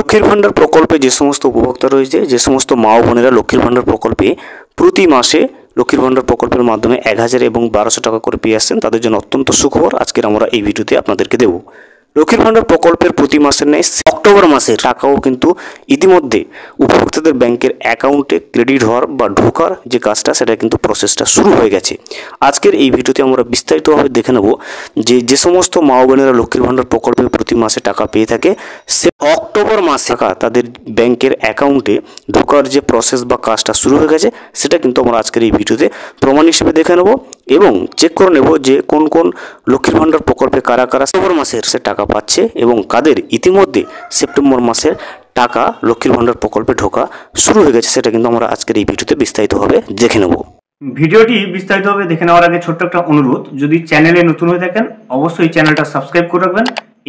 লক্ষ্মীর ভাণ্ডার প্রকল্পে যে সমস্ত উপভোক্তা রয়েছে, যে সমস্ত মা ও বোনেরা লক্ষ্মীর ভাণ্ডার প্রকল্পে প্রতি মাসে লক্ষ্মীর ভাণ্ডার প্রকল্পের মাধ্যমে 1000 এবং 1200 টাকা করে পেয়ে আসছেন, তাদের জন্য অত্যন্ত সুখবর আজকের আমরা এই ভিডিওতে আপনাদেরকে দেব। লক্ষ্মীর ভাণ্ডার প্রকল্পের প্রতি মাসের ন্যায় অক্টোবর মাসের টাকাও কিন্তু ইতিমধ্যে উপভোক্তাদের ব্যাংকের অ্যাকাউন্টে ক্রেডিট হওয়ার বা ঢোকার যে কাজটা, সেটা কিন্তু প্রসেসটা শুরু হয়ে গেছে। আজকের এই ভিডিওতে আমরা বিস্তারিতভাবে দেখে নেব যে সমস্ত মা ও বোনেরা লক্ষ্মীর ভাণ্ডার প্রকল্পে প্রতি মাসে টাকা পেয়ে থাকে, সে অক্টোবর মাসে টাকা তাদের ব্যাংকের অ্যাকাউন্টে ঢোকার যে প্রসেস বা কাজটা শুরু হয়ে গেছে, সেটা কিন্তু আমরা আজকের এই ভিডিওতে প্রমাণ হিসেবে দেখে নেব এবং চেক করে নেব যে কোন কোন লক্ষ্মীর ভাণ্ডার প্রকল্পে কারা কারা অক্টোবর মাসের সে টাকা পাচ্ছে এবং কাদের ইতিমধ্যে সেপ্টেম্বর মাসের টাকা লক্ষ্মীর ভাণ্ডার প্রকল্পে ঢোকা শুরু হয়ে গেছে, সেটা কিন্তু আমরা আজকের এই ভিডিওতে বিস্তারিতভাবে দেখে নেব। ভিডিওটি বিস্তারিতভাবে দেখে নেওয়ার আগে ছোট্ট একটা অনুরোধ, যদি চ্যানেলে নতুন হয়ে থাকেন অবশ্যই চ্যানেলটা সাবস্ক্রাইব করে রাখবেন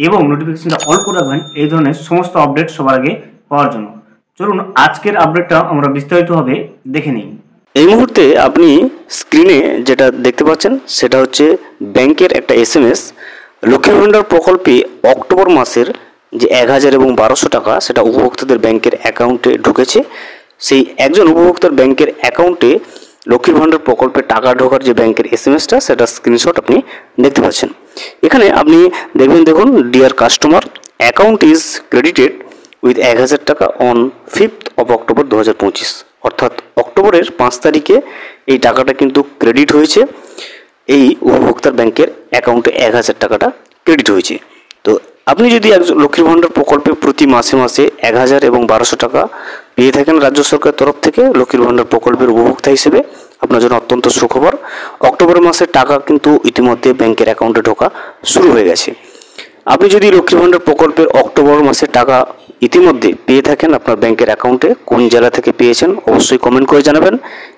এবং নোটিফিকেশনটা অল করে রাখবেন এই ধরনের সমস্ত আপডেট সবার আগে পাওয়ার জন্য। চলুন আজকের আপডেটটা আমরা বিস্তারিতভাবে দেখে নিই। এই মুহূর্তে আপনি স্ক্রিনে যেটা দেখতে পাচ্ছেন সেটা হচ্ছে ব্যাংকের একটা SMS। লক্ষ্মীর ভাণ্ডার প্রকল্পে অক্টোবর মাসের যে 1000 এবং 1200 টাকা সেটা উপভোক্তাদের ব্যাংকের অ্যাকাউন্টে ঢুকেছে। সেই একজন উপভোক্তার ব্যাংকের অ্যাকাউন্টে লক্ষ্মীর ভাণ্ডার প্রকল্পে টাকা ঢোকার যে ব্যাংকের SMSটা, সেটা স্ক্রিনশট আপনি দেখতে পাচ্ছেন। এখানে আপনি দেখুন, deer customer, account is credited with 1000 টাকা অন 5th of October 2025, অর্থাৎ অক্টোবরের 5 তারিখে এই টাকাটা কিন্তু ক্রেডিট হয়েছে। এই উপভোক্তার ব্যাংকের অ্যাকাউন্টে 1000 টাকাটা ক্রেডিট হয়েছে। তো আপনি যদি একজন লক্ষ্মীর ভাণ্ডার প্রকল্পে প্রতি মাসে 1000 এবং 1200 টাকা পেয়ে থাকেন রাজ্য সরকারের তরফ থেকে লক্ষ্মীর ভাণ্ডার প্রকল্পের উপভোক্তা হিসেবে, আপনার জন্য অত্যন্ত সুখবর। অক্টোবর মাসের টাকা কিন্তু ইতিমধ্যে ব্যাংকের অ্যাকাউন্টে ঢোকা শুরু হয়ে গেছে। আপনি যদি লক্ষ্মীর ভাণ্ডার প্রকল্পের অক্টোবর মাসের টাকা ইতিমধ্যে পেয়ে থাকেন আপনার ব্যাংকের অ্যাকাউন্টে, কোন জেলা থেকে পেয়েছেন অবশ্যই কমেন্ট করে জানাবেন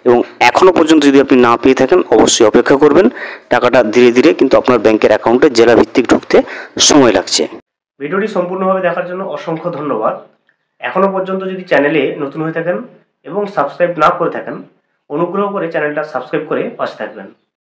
এবং এখনও পর্যন্ত যদি আপনি না পেয়ে থাকেন অবশ্যই অপেক্ষা করবেন। টাকাটা ধীরে ধীরে কিন্তু আপনার ব্যাংকের অ্যাকাউন্টে জেলা ভিত্তিক ঢুকতে সময় লাগছে। ভিডিওটি সম্পূর্ণভাবে দেখার জন্য অসংখ্য ধন্যবাদ। এখনও পর্যন্ত যদি চ্যানেলে নতুন হয়ে থাকেন এবং সাবস্ক্রাইব না করে থাকেন, অনুগ্রহ করে চ্যানেলটা সাবস্ক্রাইব করে পাশে থাকবেন।